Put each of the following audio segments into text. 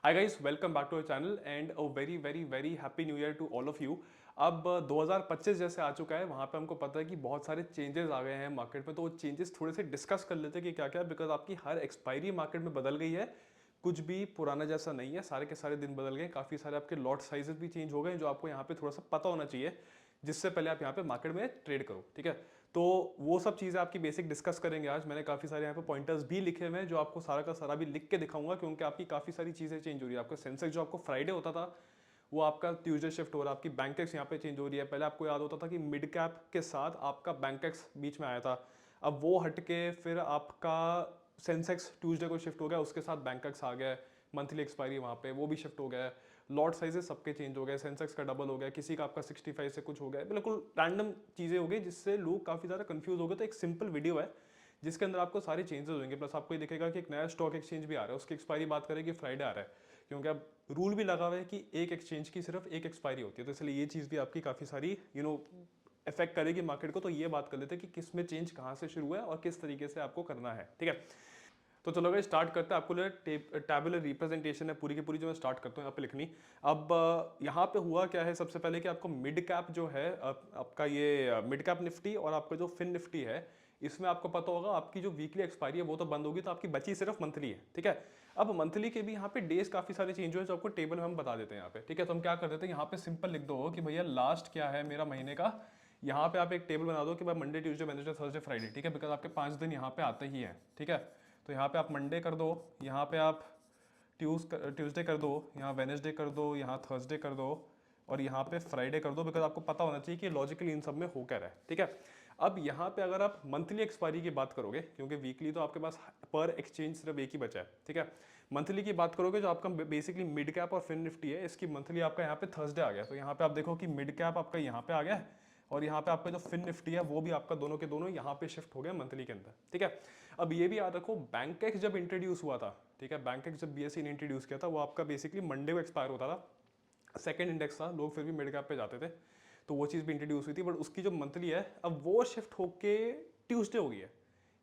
Hi guys, welcome back to our channel and a very very very happy new year to all of you. अब 2025 जैसे आ चुका है, वहाँ पे हमको पता है कि बहुत सारे चेंजेस आ गए हैं मार्केट में। तो वो चेंजेस थोड़े से डिस्कस कर लेते हैं कि क्या क्या है, बिकॉज आपकी हर एक्सपायरी मार्केट में बदल गई है। कुछ भी पुराना जैसा नहीं है, सारे के सारे दिन बदल गए। काफ़ी सारे आपके लॉट साइजेस भी चेंज हो गए, जो आपको यहाँ पे थोड़ा सा पता होना चाहिए जिससे पहले आप यहाँ पे मार्केट में ट्रेड करो। ठीक है, तो वो सब चीज़ें आपकी बेसिक डिस्कस करेंगे आज। मैंने काफ़ी सारे यहाँ पे पॉइंटर्स भी लिखे हुए हैं जो आपको सारा का सारा भी लिख के दिखाऊंगा, क्योंकि आपकी काफ़ी सारी चीज़ें चेंज हो रही है। आपका सेंसेक्स जो आपको फ्राइडे होता था वो आपका ट्यूसडे शिफ्ट हो रहा है। आपकी बैंकेक्स यहाँ पे चेंज हो रही है। पहले आपको याद होता था कि मिड कैप के साथ आपका बैंकेक्स बीच में आया था, अब वो हटके फिर आपका सेंसेक्स ट्यूसडे को शिफ्ट हो गया, उसके साथ बैंकेक्स आ गया। मंथली एक्सपायरी वहाँ पे वो भी शिफ्ट हो गया है। लॉट साइजेस सबके चेंज हो गए, सेंसेक्स का डबल हो गया, किसी का आपका 65 से कुछ हो गया। बिल्कुल रैंडम चीज़ें हो गई जिससे लोग काफ़ी ज़्यादा कंफ्यूज हो गए। तो एक सिंपल वीडियो है जिसके अंदर आपको सारे चेंजेस होंगे, प्लस आपको ये दिखेगा कि एक नया स्टॉक एक्सचेंज भी आ रहा है। उसकी एक्सपायरी बात करें कि फ्राइडे आ रहा है, क्योंकि अब रूल भी लगा हुआ है कि एक एक्सचेंज की सिर्फ एक एक्सपायरी होती है। तो इसलिए ये चीज़ भी आपकी काफ़ी सारी इफेक्ट करेगी मार्केट को। तो ये बात कर लेते हैं कि किस में चेंज कहाँ से शुरू है और किस तरीके से आपको करना है। ठीक है, तो चलो अगर स्टार्ट करते हैं। आपको टैबुलर रिप्रेजेंटेशन है पूरी की पूरी जो मैं स्टार्ट करता हूँ यहाँ पे लिखनी। अब यहाँ पे हुआ क्या है, सबसे पहले कि आपको मिड कैप जो है, आपका ये मिड कैप निफ्टी और आपका जो फिन निफ्टी है, इसमें आपको पता होगा आपकी जो वीकली एक्सपायरी है वो तो बंद होगी, तो आपकी बची सिर्फ मंथली है। ठीक है, अब मंथली के भी यहाँ पे डेज काफी सारे चेंज हुए जो आपको टेबल में हम बता देते हैं यहाँ पे। ठीक है, तो हम क्या कर देते हैं, यहाँ पे सिंपल लिख दो कि भैया लास्ट क्या है मेरा महीने का। यहाँ पे आप एक टेबल बना दो कि भाई Monday Tuesday Wednesday Thursday Friday. ठीक है, बिकॉज आपके 5 दिन यहाँ पे आते ही हैं। ठीक है, तो यहाँ पे आप मंडे कर दो, यहाँ पे आप ट्यूसडे कर दो, यहाँ वेनेसडे कर दो, यहाँ थर्सडे कर दो और यहाँ पे फ्राइडे कर दो, बिकॉज आपको पता होना चाहिए कि लॉजिकली इन सब में हो क्या रहा है। ठीक है, अब यहाँ पे अगर आप मंथली एक्सपायरी की बात करोगे, क्योंकि वीकली तो आपके पास पर एक्सचेंज सिर्फ एक ही बचा है। ठीक है, मंथली की बात करोगे जो आपका बेसिकली मिड कैप और फिन निफ्टी है, इसकी मंथली आपका यहाँ पे थर्सडे आ गया। तो यहाँ पे आप देखो कि मिड कैप आपका यहाँ पे आ गया और यहाँ पे आपका जो फिन निफ्टी है वो भी आपका दोनों के दोनों यहाँ पे शिफ्ट हो गए मंथली के अंदर। ठीक है, अब ये भी याद रखो बैंकेक्स जब इंट्रोड्यूस हुआ था, ठीक है, बैंकेक्स जब बीएसई ने इंट्रोड्यूस किया था वो आपका बेसिकली मंडे को एक्सपायर होता था। सेकंड इंडेक्स था, लोग फिर भी मिड कैप पे जाते थे, तो वो चीज़ भी इंट्रोड्यूस हुई थी। बट उसकी जो मंथली है अब वो शिफ्ट होके ट्यूसडे हो गई है।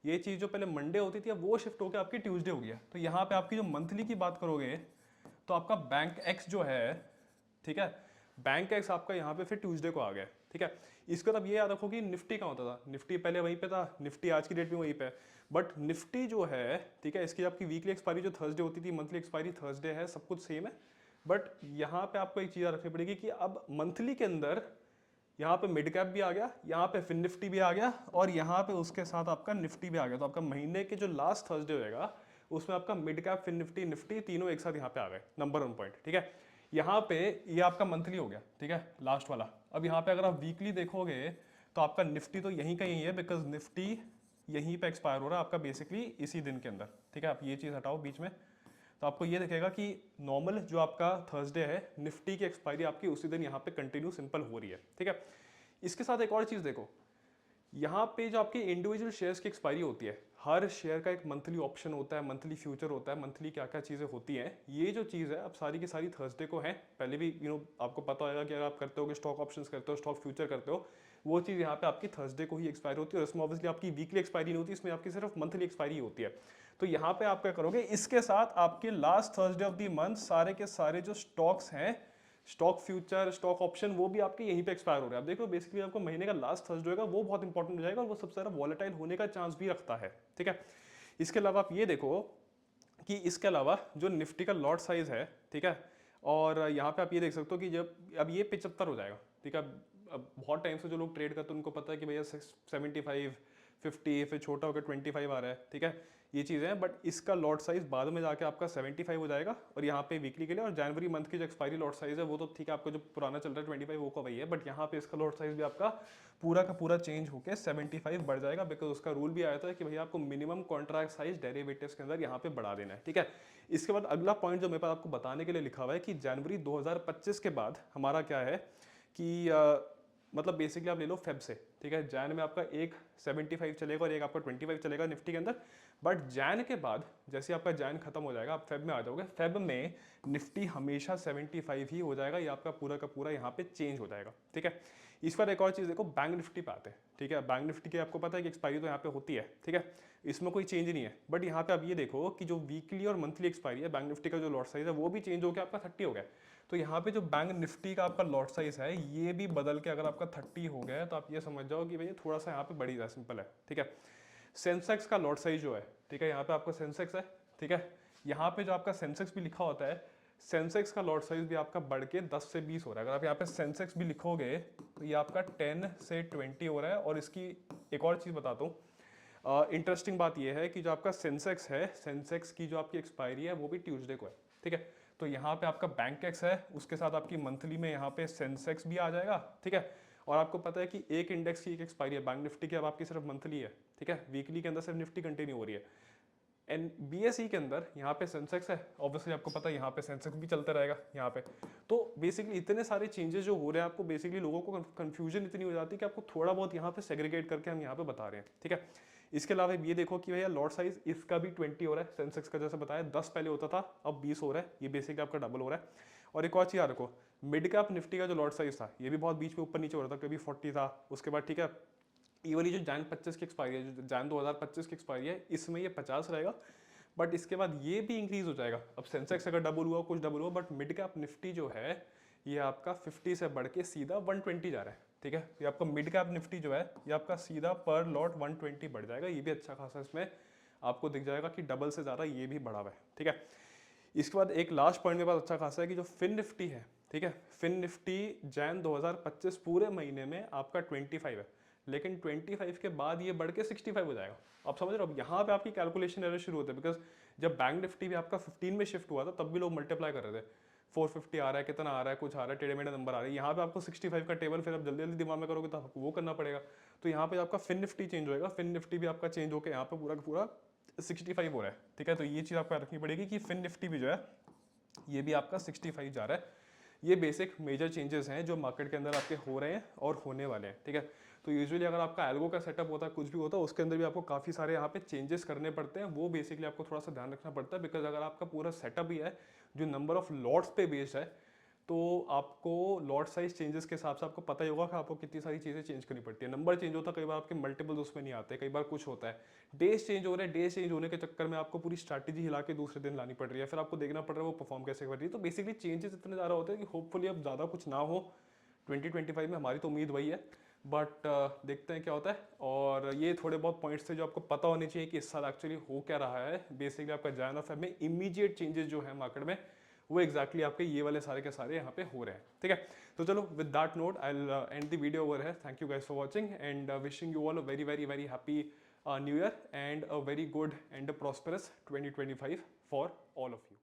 ये चीज़ जो पहले मंडे होती थी अब वो शिफ्ट होकर आपकी ट्यूसडे हो गया। तो यहाँ पे आपकी जो मंथली की बात करोगे तो आपका बैंक एक्स जो है, ठीक है, बैंक एक्स आपका यहाँ पे फिर ट्यूसडे को आ गया। ठीक है, इसका मतलब ये याद रखो कि निफ्टी कहाँ होता था, निफ्टी पहले वहीं पे था, निफ्टी आज की डेट में वहीं पे है। बट निफ्टी जो है, ठीक है, इसकी आपकी वीकली एक्सपायरी जो थर्सडे होती थी, मंथली एक्सपायरी थर्सडे है, सब कुछ सेम है। बट यहाँ पे आपको एक चीज़ रखनी पड़ेगी कि अब मंथली के अंदर यहाँ पे मिड कैप भी आ गया, यहाँ पे फिन निफ्टी भी आ गया और यहाँ पे उसके साथ आपका निफ्टी भी आ गया। तो आपका महीने के जो लास्ट थर्सडे होएगा उसमें आपका mid cap FinNifty Nifty तीनों एक साथ यहाँ पे आ गए, नंबर 1 पॉइंट। ठीक है, यहाँ पे ये आपका मंथली हो गया। ठीक है, लास्ट वाला। अब यहाँ पे अगर आप वीकली देखोगे तो आपका निफ्टी तो यहीं का यही है, बिकॉज निफ्टी यहीं पे एक्सपायर हो रहा है आपका बेसिकली इसी दिन के अंदर। ठीक है, आप ये चीज़ हटाओ बीच में, तो आपको ये दिखेगा कि नॉर्मल जो आपका थर्सडे है निफ्टी की एक्सपायरी आपकी उसी दिन यहाँ पे कंटिन्यू सिंपल हो रही है। ठीक है, इसके साथ एक और चीज़ देखो, यहाँ पे जो आपके इंडिविजुअल शेयर्स की एक्सपायरी होती है, हर शेयर का एक मंथली ऑप्शन होता है, मंथली फ्यूचर होता है, मंथली क्या क्या चीज़ें होती हैं। ये जो चीज़ है अब सारी की सारी थर्सडे को है। पहले भी आपको पता होगा कि अगर आप करते हो स्टॉक ऑप्शंस करते हो, स्टॉक फ्यूचर करते हो, वो चीज़ यहाँ पे आपकी थर्सडे को ही एक्सपायर होती है। और इसमें ऑब्वियसली आपकी वीकली एक्सपायरी नहीं होती, इसमें आपकी सिर्फ मंथली एक्सपायरी होती है। तो यहाँ पे आप क्या करोगे, इसके साथ आपके last Thursday of the month सारे के सारे जो स्टॉक्स हैं, स्टॉक फ्यूचर स्टॉक ऑप्शन, वो भी आपके यहीं पे एक्सपायर हो रहे हैं। आप देख लो बेसिकली आपको महीने का लास्ट थर्सडे होगा वो बहुत इंपॉर्टेंट हो जाएगा और वो सबसे ज़्यादा वॉलेटाइल होने का चांस भी रखता है। ठीक है, इसके अलावा आप ये देखो कि इसके अलावा जो निफ्टी का लॉट साइज है, ठीक है, और यहाँ पे आप ये देख सकते हो कि जब अब ये 75 हो जाएगा। ठीक है, अब बहुत टाइम से जो लोग ट्रेड करते हैं उनको पता है कि भैया 75 50 फिर छोटा होकर 25 आ रहा है। ठीक है, ये चीज़ें हैं, बट इसका लॉट साइज बाद में जाके आपका 75 हो जाएगा और यहाँ पे वीकली के लिए। और जनवरी मंथ की जो एक्सपायरी लॉट साइज है वो तो ठीक है, आपका जो पुराना चल रहा है 25 वो का वही है, बट यहाँ पे इसका लॉट साइज भी आपका पूरा का पूरा चेंज होकर 75 बढ़ जाएगा, बिकॉज उसका रूल भी आया था कि भैया आपको मिनिमम कॉन्ट्रैक्ट साइज डेरिवेटिव्स के अंदर यहाँ पे बढ़ा देना है। ठीक है, इसके बाद अगला पॉइंट जो मेरे पास आपको बताने के लिए लिखा हुआ है कि जनवरी 2025 के बाद हमारा क्या है कि मतलब बेसिकली आप ले लो फेब से। ठीक है, जैन में आपका एक 75 चलेगा और एक आपका 25 चलेगा निफ्टी के अंदर। बट जैन के बाद जैसे आपका जैन खत्म हो जाएगा, आप फेब में आ जाओगे, फेब में निफ्टी हमेशा 75 ही हो जाएगा, ये आपका पूरा का पूरा यहाँ पे चेंज हो जाएगा, ठीक है। इस पर एक और चीज़ देखो, बैंक निफ्टी पे आते हैं, ठीक है। बैंक निफ्टी की आपको पता है कि एक्सपायरी तो यहाँ पे होती है, ठीक है, इसमें कोई चेंज नहीं है। बट यहाँ पे आप ये देखो कि जो वीकली और मंथली एक्सपायरी है, बैंक निफ्टी का जो लॉट साइज है वो भी चेंज हो गया, आपका 30 हो गया। तो यहाँ पे जो बैंक निफ्टी का आपका लॉट साइज है ये भी बदल के अगर आपका 30 हो गया है तो आप ये समझ जाओ कि भैया थोड़ा सा यहाँ पे बढ़ी जाए, सिंपल है, ठीक है। सेंसेक्स का लॉट साइज जो है, ठीक है, यहाँ पे आपका सेंसेक्स है, ठीक है, यहाँ पे जो आपका सेंसेक्स भी लिखा होता है, सेंसेक्स का लॉट साइज भी आपका बढ़ के 10 से 20 हो रहा है। अगर आप यहाँ पे सेंसेक्स भी लिखोगे तो ये आपका 10 से 20 हो रहा है। और इसकी एक और चीज़ बताता हूँ, इंटरेस्टिंग बात ये है कि जो आपका सेंसेक्स है, सेंसेक्स की जो आपकी एक्सपायरी है वो भी ट्यूसडे को है, ठीक है। तो यहाँ पे आपका बैंक एक्स है, उसके साथ आपकी मंथली में यहाँ पे सेंसेक्स भी आ जाएगा, ठीक है। और आपको पता है कि एक इंडेक्स की एक एक्सपायरी है, बैंक निफ्टी की अब आपकी सिर्फ मंथली है, ठीक है, वीकली के अंदर सिर्फ निफ्टी कंटिन्यू हो रही है। एंड बीएसई के अंदर यहाँ पे सेंसेक्स है, ऑब्वियसली आपको पता है यहाँ पे सेंसेक्स भी चलता रहेगा यहाँ पे। तो बेसिकली इतने सारे चेंजेस जो हो रहे हैं, आपको बेसिकली लोगों को कंफ्यूजन इतनी हो जाती है कि आपको थोड़ा बहुत यहाँ पे सेग्रीगेट करके हम यहाँ पे बता रहे हैं, ठीक है। इसके अलावा ये देखो कि भैया लॉट साइज इसका भी 20 हो रहा है, सेंसेक्स का जैसे बताया 10 पहले होता था, अब 20 हो रहा है, ये बेसिकली आपका डबल हो रहा है। और एक और चीज़ याद रखो, मिड कैप निफ्टी का जो लॉट साइज था ये भी बहुत बीच में ऊपर नीचे हो रहा था, कभी 40 था, उसके बाद ठीक है ये वाली जो जैन 25 की एक्सपायरी है, जो जैन 2025 की एक्सपायरी है, इसमें ये 50 रहेगा। बट इसके बाद ये भी इंक्रीज हो जाएगा। अब सेंसेक्स अगर डबल हुआ, कुछ डबल हुआ, बट मिड कैप निफ्टी जो है ये आपका 50 से बढ़ के सीधा 120 जा रहा है, ठीक है। ये आपका मिड कैप निफ्टी जो है ये आपका सीधा पर लॉट 120 बढ़ जाएगा, ये भी अच्छा खासा इसमें आपको दिख जाएगा कि डबल से ज़्यादा ये भी बढ़ा हुआ है, ठीक है। इसके बाद एक लास्ट पॉइंट मेरे पास अच्छा खासा है कि जो फिन निफ्टी है, ठीक है, फिन निफ्टी जैन 2025 पूरे महीने में आपका 25 है, लेकिन 25 के बाद ये बढ़ के 65 हो जाएगा। आप समझ रहे हो, अब यहाँ पे आपकी कैलकुलेशन एरर शुरू होते हैं, बिकॉज जब बैंक निफ्टी भी आपका 15 में शिफ्ट हुआ था तब भी लोग मल्टीप्लाई कर रहे थे, 450 आ रहा है, कितना आ रहा है, कुछ आ रहा है, टेढ़े मेढ़े नंबर आ रहे हैं। यहाँ पे आपको 65 का टेबल फिर आप जल्दी जल्दी दिमाग में करोगे तो आपको वो करना पड़ेगा। तो यहाँ पे आपका फिन निफ्टी चेंज होएगा, फिन निफ्टी भी आपका चेंज होकर यहाँ पे पूरा का पूरा 65 हो रहा है, ठीक है। तो ये चीज़ आपको रखनी पड़ेगी कि फिन निफ्टी भी जो है ये भी आपका 65 जा रहा है। ये बेसिक मेजर चेंजेस हैं जो मार्केट के अंदर आपके हो रहे हैं और होने वाले हैं, ठीक है। तो यूजुअली अगर आपका एल्गो का सेटअप होता है, कुछ भी होता है, उसके अंदर भी आपको काफ़ी सारे यहाँ पे चेंजेस करने पड़ते हैं, वो बेसिकली आपको थोड़ा सा ध्यान रखना पड़ता है। बिकॉज अगर आपका पूरा सेटअप ही है जो नंबर ऑफ लॉट्स पे बेस्ड है, तो आपको लॉट साइज चेंजेस के हिसाब से आपको पता ही होगा कि आपको कितनी सारी चीज़ें चेंज करनी पड़ती है। नंबर चेंज होता है, कई बार आपके मल्टीपल्स उसमें नहीं आते, कई बार कुछ होता है, डेज चेंज हो रहे हैं, डेज चेंज होने के चक्कर में आपको पूरी स्ट्रैटेजी हिला के दूसरे दिन लानी पड़ रही है, फिर आपको देखना पड़ रहा है वो परफॉर्म कैसे कर रही है। तो बेसिकली चेंजेस इतने ज़्यादा होते हैं कि होपफुली अब ज़्यादा कुछ ना हो 2025 में, हमारी तो उम्मीद वही है। बट देखते हैं क्या होता है। और ये थोड़े बहुत पॉइंट्स थे जो आपको पता होने चाहिए कि इस साल एक्चुअली हो क्या रहा है। बेसिकली आपका जैन ऑफ फेब में इमीडिएट चेंजेस जो है मार्केट में वो एक्जैक्टली आपके ये वाले सारे के सारे यहाँ पे हो रहे हैं, ठीक है। तो चलो with that note I will end the video over है। Thank you guys for watching and wishing you all a very very very happy new year and a very good and prosperous 2025 for all of you.